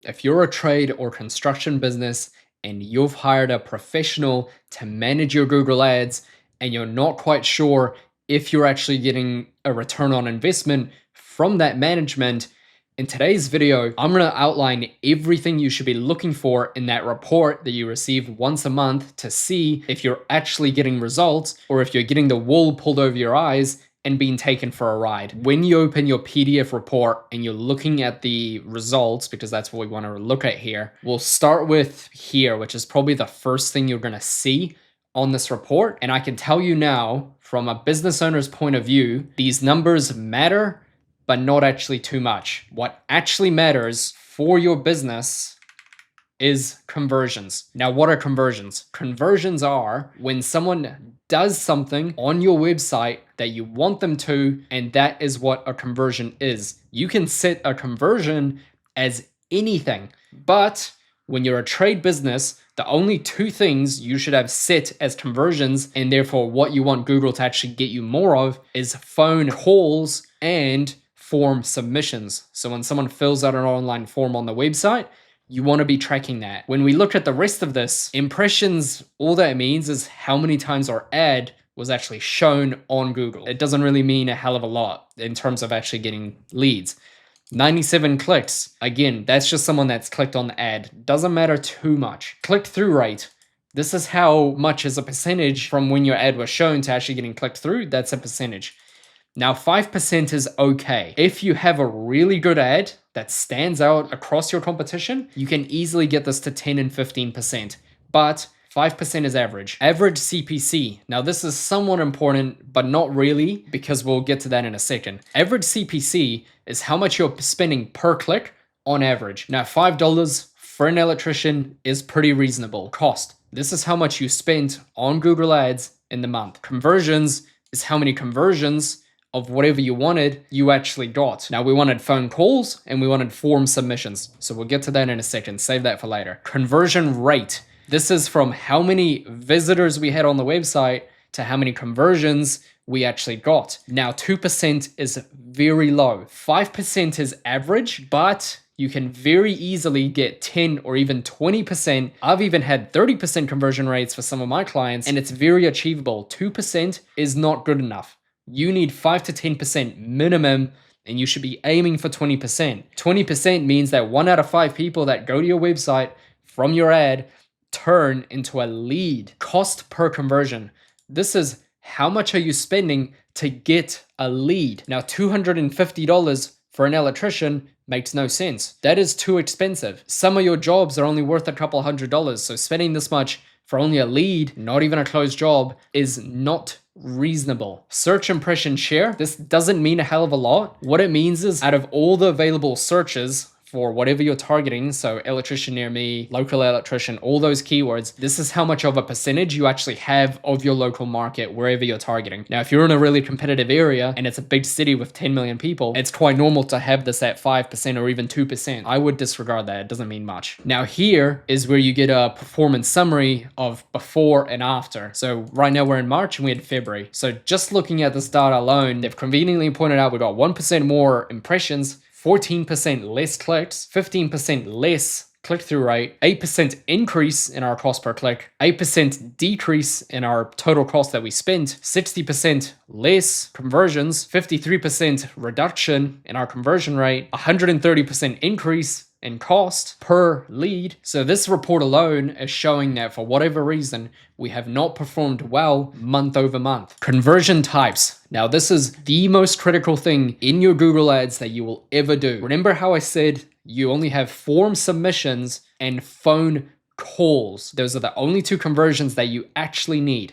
If you're a trade or construction business and you've hired a professional to manage your Google Ads and you're not quite sure if you're actually getting a return on investment from that management, in today's video, I'm going to outline everything you should be looking for in that report that you receive once a month to see if you're actually getting results or if you're getting the wool pulled over your eyes and being taken for a ride. When you open your PDF report and you're looking at the results, because that's what we want to look at here, we'll start with here, which is probably the first thing you're going to see on this report. And I can tell you now, from a business owner's point of view, these numbers matter, but not actually too much. What actually matters for your business is conversions. Now, what are conversions? Conversions are when someone does something on your website that you want them to, and that is what a conversion is. You can set a conversion as anything, but when you're a trade business, the only two things you should have set as conversions, and therefore what you want Google to actually get you more of, is phone calls and form submissions. So when someone fills out an online form on the website, you want to be tracking that. When we look at the rest of this, impressions, all that means is how many times our ad was actually shown on Google. It doesn't really mean a hell of a lot in terms of actually getting leads. 97 clicks. Again, that's just someone that's clicked on the ad. Doesn't matter too much. Click-through rate. This is how much is a percentage from when your ad was shown to actually getting clicked through. That's a percentage. Now, 5% is okay. If you have a really good ad that stands out across your competition, you can easily get this to 10 and 15%, but 5% is average. Average CPC. Now, this is somewhat important, but not really, because we'll get to that in a second. Average CPC is how much you're spending per click on average. Now, $5 for an electrician is pretty reasonable cost. This is how much you spent on Google Ads in the month. Conversions is how many conversions of whatever you wanted, you actually got. Now, we wanted phone calls and we wanted form submissions. So we'll get to that in a second. Save that for later. Conversion rate. This is from how many visitors we had on the website to how many conversions we actually got. Now, 2% is very low. 5% is average, but you can very easily get 10 or even 20%. I've even had 30% conversion rates for some of my clients, and it's very achievable. 2% is not good enough. You need 5 to 10% minimum, and you should be aiming for 20%. 20% means that 1 out of 5 people that go to your website from your ad turn into a lead. Cost per conversion. This is how much are you spending to get a lead. Now, $250 for an electrician makes no sense. That is too expensive. Some of your jobs are only worth a couple $100, so spending this much for only a lead, not even a closed job, is not reasonable. Search impression share. This doesn't mean a hell of a lot. What it means is out of all the available searches for whatever you're targeting, so electrician near me, local electrician, all those keywords, this is how much of a percentage you actually have of your local market wherever you're targeting. Now, if you're in a really competitive area and it's a big city with 10 million people, it's quite normal to have this at 5% or even 2%. I would disregard that. It doesn't mean much. Now, here is where you get a performance summary of before and after. So right now we're in March and we had February. So just looking at this data alone, they've conveniently pointed out we got 1% more impressions, 14% less clicks, 15% less click-through rate, 8% increase in our cost per click, 8% decrease in our total cost that we spent, 60% less conversions, 53% reduction in our conversion rate, 130% increase in cost per lead. So this report alone is showing that for whatever reason, we have not performed well month over month. Conversion types. Now, this is the most critical thing in your Google Ads that you will ever do. Remember how I said you only have form submissions and phone calls. Those are the only 2 conversions that you actually need.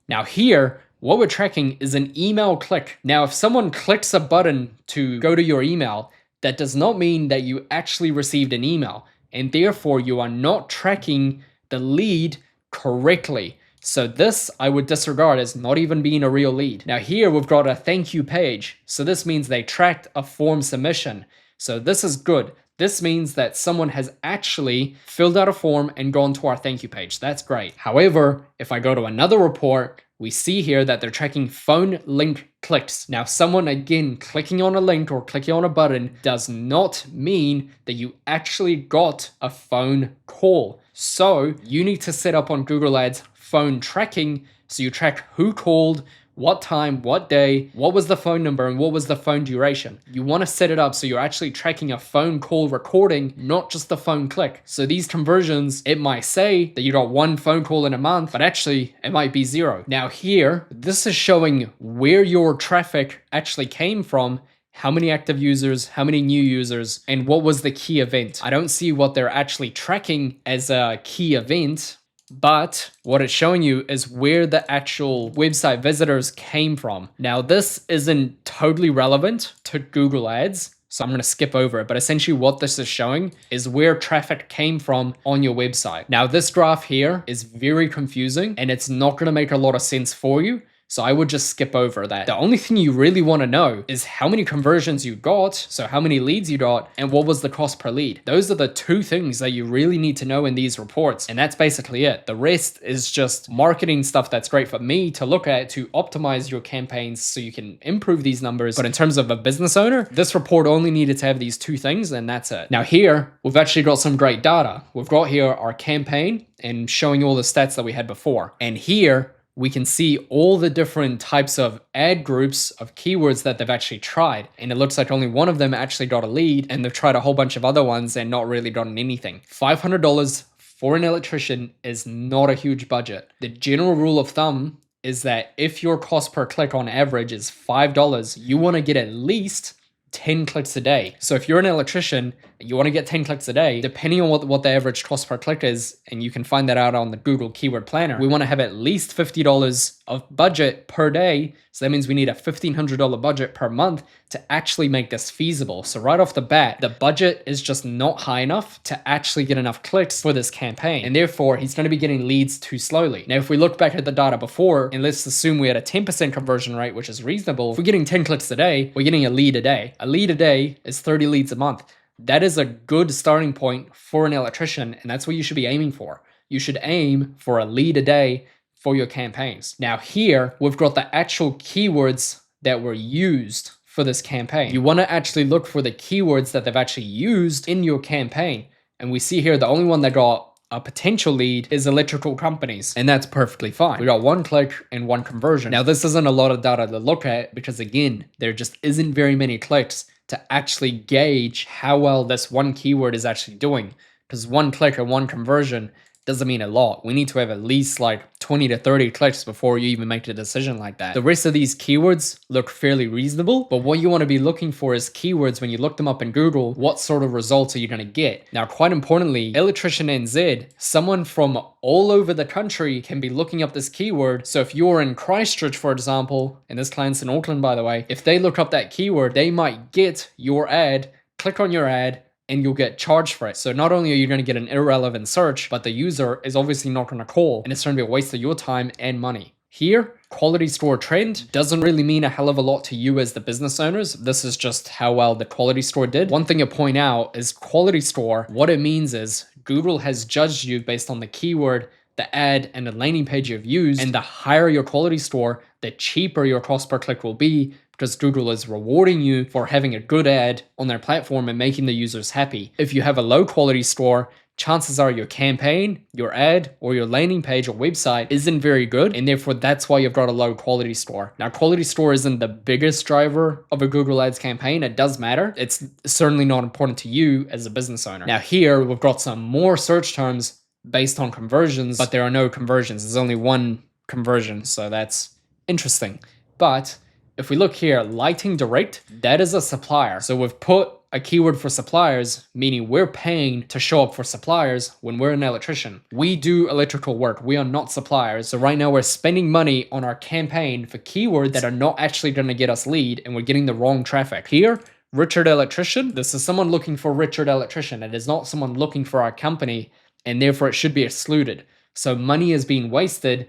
Now here, what we're tracking is an email click. Now, if someone clicks a button to go to your email, that does not mean that you actually received an email, and therefore you are not tracking the lead correctly. So this I would disregard as not even being a real lead. Now here we've got a thank you page. So this means they tracked a form submission. So this is good. This means that someone has actually filled out a form and gone to our thank you page. That's great. However, if I go to another report we see here that they're tracking phone link clicks. Now, someone again clicking on a link or clicking on a button does not mean that you actually got a phone call. So you need to set up on Google Ads phone tracking so you track who called, what time, what day, what was the phone number, and what was the phone duration. You want to set it up so you're actually tracking a phone call recording, not just the phone click. So these conversions, it might say that you got one phone call in a month, but actually it might be 0. Now here, this is showing where your traffic actually came from, how many active users, how many new users, and what was the key event. I don't see what they're actually tracking as a key event, but what it's showing you is where the actual website visitors came from. Now, this isn't totally relevant to Google Ads, so I'm going to skip over it. But essentially what this is showing is where traffic came from on your website. Now, this graph here is very confusing and it's not going to make a lot of sense for you. So I would just skip over that. The only thing you really want to know is how many conversions you got, so how many leads you got, and what was the cost per lead. Those are the two things that you really need to know in these reports, and that's basically it. The rest is just marketing stuff that's great for me to look at to optimize your campaigns so you can improve these numbers. But in terms of a business owner, this report only needed to have these two things, and that's it. Now here, we've actually got some great data. We've got here our campaign and showing all the stats that we had before. And here, we can see all the different types of ad groups of keywords that they've actually tried. And it looks like only one of them actually got a lead, and they've tried a whole bunch of other ones and not really gotten anything. $500 for an electrician is not a huge budget. The general rule of thumb is that if your cost per click on average is $5, you want to get at least 10 clicks a day. So if you're an electrician, you want to get 10 clicks a day, depending on what the average cost per click is, and you can find that out on the Google Keyword Planner, we want to have at least $50 of budget per day. So that means we need a $1,500 budget per month to actually make this feasible. So right off the bat, the budget is just not high enough to actually get enough clicks for this campaign. And therefore, he's going to be getting leads too slowly. Now, if we look back at the data before, and let's assume we had a 10% conversion rate, which is reasonable. If we're getting 10 clicks a day, we're getting a lead a day. A lead a day is 30 leads a month. That is a good starting point for an electrician, and that's what you should be aiming for. You should aim for a lead a day for your campaigns. Now here, we've got the actual keywords that were used for this campaign. You want to actually look for the keywords that they've actually used in your campaign. And we see here the only one that got a potential lead is electrical companies, and that's perfectly fine. We got 1 click and 1 conversion. Now, this isn't a lot of data to look at because, again, there just isn't very many clicks to actually gauge how well this one keyword is actually doing, because 1 click or 1 conversion doesn't mean a lot. We need to have at least like 20 to 30 clicks before you even make a decision like that. The rest of these keywords look fairly reasonable, but what you want to be looking for is keywords when you look them up in Google, what sort of results are you going to get? Now, quite importantly, Electrician NZ, someone from all over the country can be looking up this keyword. So if you're in Christchurch, for example, and this client's in Auckland, by the way, if they look up that keyword, they might get your ad, click on your ad, and you'll get charged for it. So not only are you going to get an irrelevant search, but the user is obviously not going to call, and it's going to be a waste of your time and money. Here, quality store trend doesn't really mean a hell of a lot to you as the business owners. This is just how well the quality store did. One thing to point out is quality store, what it means is Google has judged you based on the keyword, the ad, and the landing page you've used, and the higher your quality store, the cheaper your cost per click will be, because Google is rewarding you for having a good ad on their platform and making the users happy. If you have a low quality store, chances are your campaign, your ad, or your landing page or website isn't very good, and therefore that's why you've got a low quality store. Now, quality store isn't the biggest driver of a Google Ads campaign. It does matter. It's certainly not important to you as a business owner. Now here, we've got some more search terms based on conversions, but there are no conversions. There's only 1 conversion, so that's interesting. But if we look here, lighting direct, that is a supplier. So we've put a keyword for suppliers, meaning we're paying to show up for suppliers when we're an electrician. We do electrical work. We are not suppliers. So right now we're spending money on our campaign for keywords that are not actually going to get us lead, and we're getting the wrong traffic. Here, Richard Electrician, this is someone looking for Richard Electrician. It is not someone looking for our company, and therefore it should be excluded. So money is being wasted,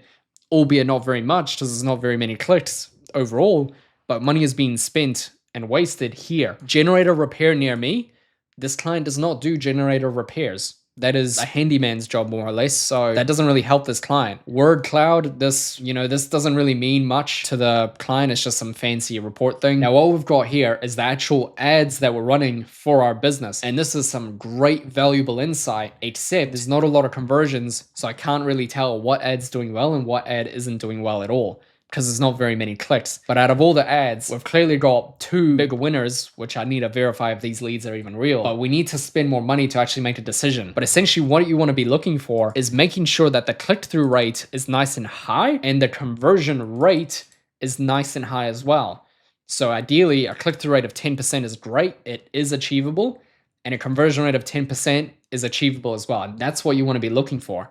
albeit not very much because there's not very many clicks overall, but money is being spent and wasted here. Generator repair near me. This client does not do generator repairs. that is a handyman's job more or less. So that doesn't really help this client. Word cloud, this doesn't really mean much to the client. It's just some fancy report thing. Now, what we've got here is the actual ads that we're running for our business. And this is some great valuable insight, except there's not a lot of conversions. So I can't really tell what ad's doing well and what ad isn't doing well at all, because there's not very many clicks. But out of all the ads, we've clearly got 2 big winners, which I need to verify if these leads are even real. But we need to spend more money to actually make a decision. But essentially what you want to be looking for is making sure that the click-through rate is nice and high and the conversion rate is nice and high as well. So ideally, a click-through rate of 10% is great. It is achievable. And a conversion rate of 10% is achievable as well. And that's what you want to be looking for.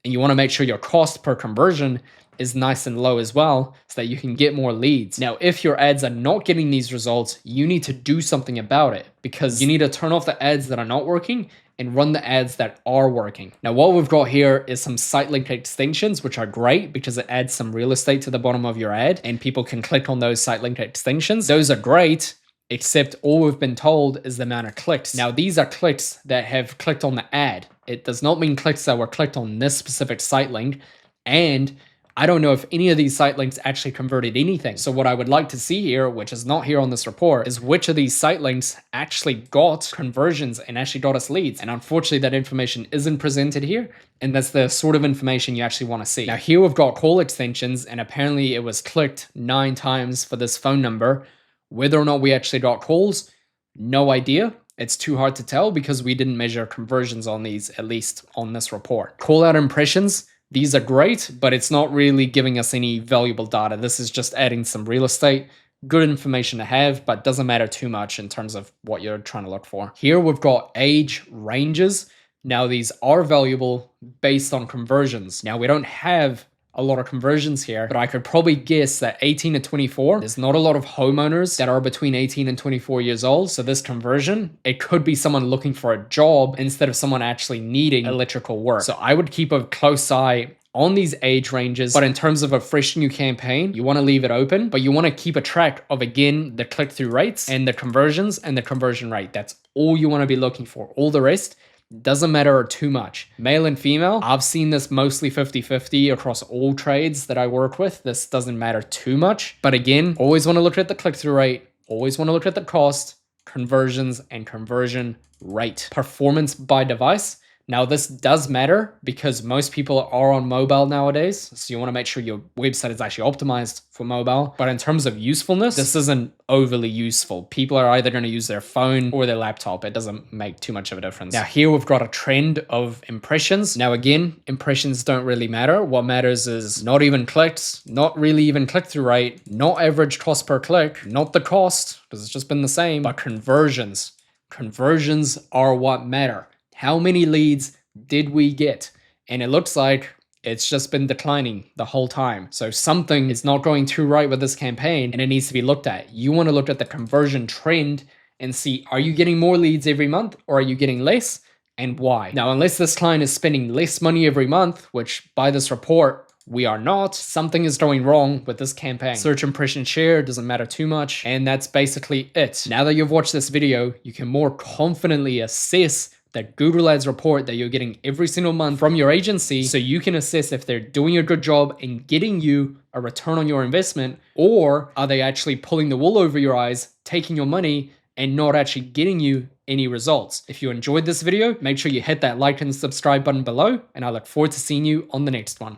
And you want to make sure your cost per conversion is nice and low as well, so that you can get more leads. Now, if your ads are not getting these results, you need to do something about it, because you need to turn off the ads that are not working and run the ads that are working. Now, what we've got here is some site link extensions, which are great because it adds some real estate to the bottom of your ad and people can click on those site link extensions. Those are great, except all we've been told is the amount of clicks. Now, these are clicks that have clicked on the ad. It does not mean clicks that were clicked on this specific site link. And I don't know if any of these site links actually converted anything. So what I would like to see here, which is not here on this report, is which of these site links actually got conversions and actually got us leads. And unfortunately, that information isn't presented here. And that's the sort of information you actually want to see. Now here we've got call extensions, and apparently it was clicked 9 times for this phone number. Whether or not we actually got calls, no idea. It's too hard to tell because we didn't measure conversions on these, at least on this report. Call out impressions. These are great, but it's not really giving us any valuable data. This is just adding some real estate. Good information to have, but doesn't matter too much in terms of what you're trying to look for. Here we've got age ranges. Now these are valuable based on conversions. Now we don't have a lot of conversions here, but I could probably guess that 18 to 24, there's not a lot of homeowners that are between 18 and 24 years old. So this conversion, it could be someone looking for a job instead of someone actually needing electrical work. So I would keep a close eye on these age ranges, but in terms of a fresh new campaign, you want to leave it open, but you want to keep a track of, again, the click-through rates and the conversions and the conversion rate. That's all you want to be looking for. All the rest doesn't matter too much. Male and female, I've seen this mostly 50-50 across all trades that I work with. This doesn't matter too much. But again, always want to look at the click-through rate, always want to look at the cost, conversions, and conversion rate. Performance by device. Now this does matter because most people are on mobile nowadays. So you want to make sure your website is actually optimized for mobile. But in terms of usefulness, this isn't overly useful. People are either going to use their phone or their laptop. It doesn't make too much of a difference. Now here we've got a trend of impressions. Now again, impressions don't really matter. What matters is not even clicks, not really even click-through rate, not average cost per click, not the cost, because it's just been the same, but conversions. Conversions are what matter. How many leads did we get? And it looks like it's just been declining the whole time. So something is not going too right with this campaign and it needs to be looked at. You want to look at the conversion trend and see, are you getting more leads every month or are you getting less, and why? Now, unless this client is spending less money every month, which by this report, we are not, something is going wrong with this campaign. Search impression share doesn't matter too much. And that's basically it. Now that you've watched this video, you can more confidently assess that Google Ads report that you're getting every single month from your agency, so you can assess if they're doing a good job in getting you a return on your investment, or are they actually pulling the wool over your eyes, taking your money, and not actually getting you any results. If you enjoyed this video, make sure you hit that like and subscribe button below, and I look forward to seeing you on the next one.